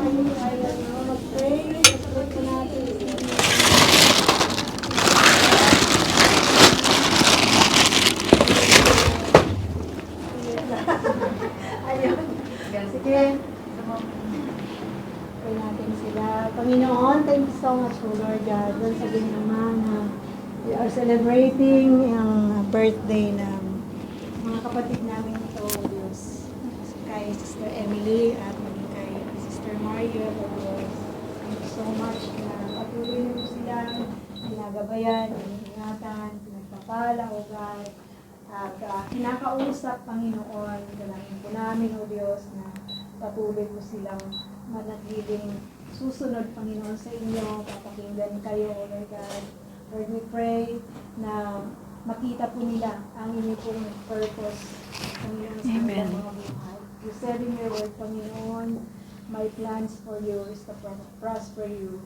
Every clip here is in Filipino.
tayo ay mag-pray. Mag-pray po natin. Ayun. Sige. Pray natin sila. Panginoon, thank you so much, O Lord God. Once again naman, we are celebrating ang birthday ng mga kapatid namin ito, O Diyos. Kay Sister Emily at maging kay Sister Mario, O Diyos. Thank you so much na patuloy na po silang ginagabayan, iniingatan, pinagpapala, O God. At kinakausap, Panginoon, dalangin po namin, O Diyos, na patuloy po silang manatiling susunod, Panginoon, sa inyo, papakinggan kayo, O Lord God. Lord, we pray na makita po nila ang inyong pong purpose, Panginoon, sa kanilang mga buhay. You said in your word, Panginoon, my plans for you is to prosper you,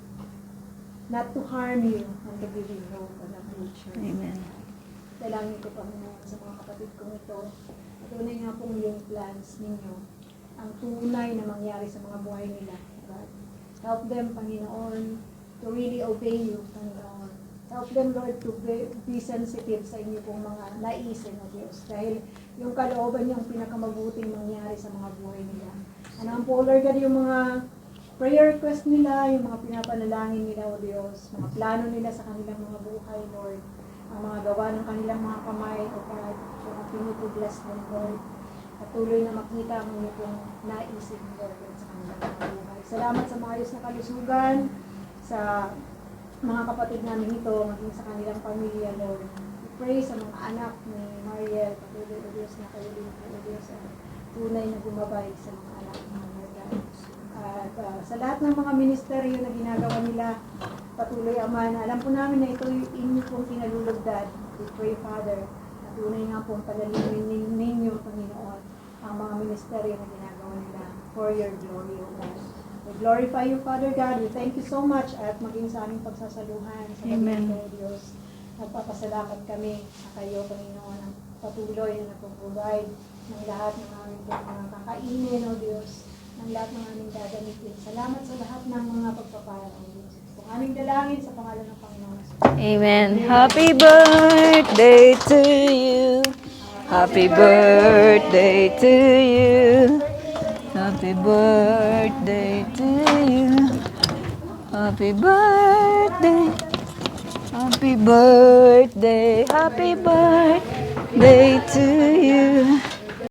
not to harm you, and to give you hope and a future. Amen. Dalangin ko, Panginoon, sa mga kapatid kong ito, tunay nga pong yung plans ninyo, ang tunay na mangyari sa mga buhay nila. God. Help them, Panginoon, to really obey you, Panginoon. Help them, Lord, to be sensitive sa inyo pong mga naisin, O Diyos. Dahil yung kalooban niyo ang pinakamabuting mangyari sa mga buhay nila. Ano po, Lord God, yung mga prayer request nila, yung mga pinapanalangin nila, O Diyos, mga plano nila sa kanilang mga buhay, Lord. Ang mga gawa ng kanilang mga kamay, O God, yung pinipuglas ng Lord. Patuloy na makita ang inyo pong naisin, Lord, sa kanilang mga buhay. Salamat sa maayos na kalusugan, sa mga kapatid namin ito, maging sa kanilang pamilya, Lord. We pray sa mga anak ni Mariel, patuloy, O Diyos, na kayo din, O Diyos, tunay na gumabay sa mga anak ng mga At sa lahat ng mga ministeryo na ginagawa nila, patuloy, Ama, na alam po namin na ito yung inyo pong kinalulugdad. We pray, Father, na tunay nga pong palalimin ninyo, Panginoon, ang mga ministeryo na ginagawa nila for your glory, O God. We glorify you, Father God. We thank you so much at maging sa aming pagsasaluhan sa Amen. Panginoon, Diyos. Nagpapasalamat kami sa kayo, Panginoon, ang patuloy na nagpo-provide ng lahat ng aming mga kakainin, O Diyos, ng lahat ng aming gagamitin. Salamat sa lahat ng mga pagpapala, O Diyos. Kung aming dalangin sa pangalan ng Panginoon. Amen. Happy birthday to you. Happy birthday to you. Happy birthday to you. Happy birthday. Happy birthday. Happy birthday to you.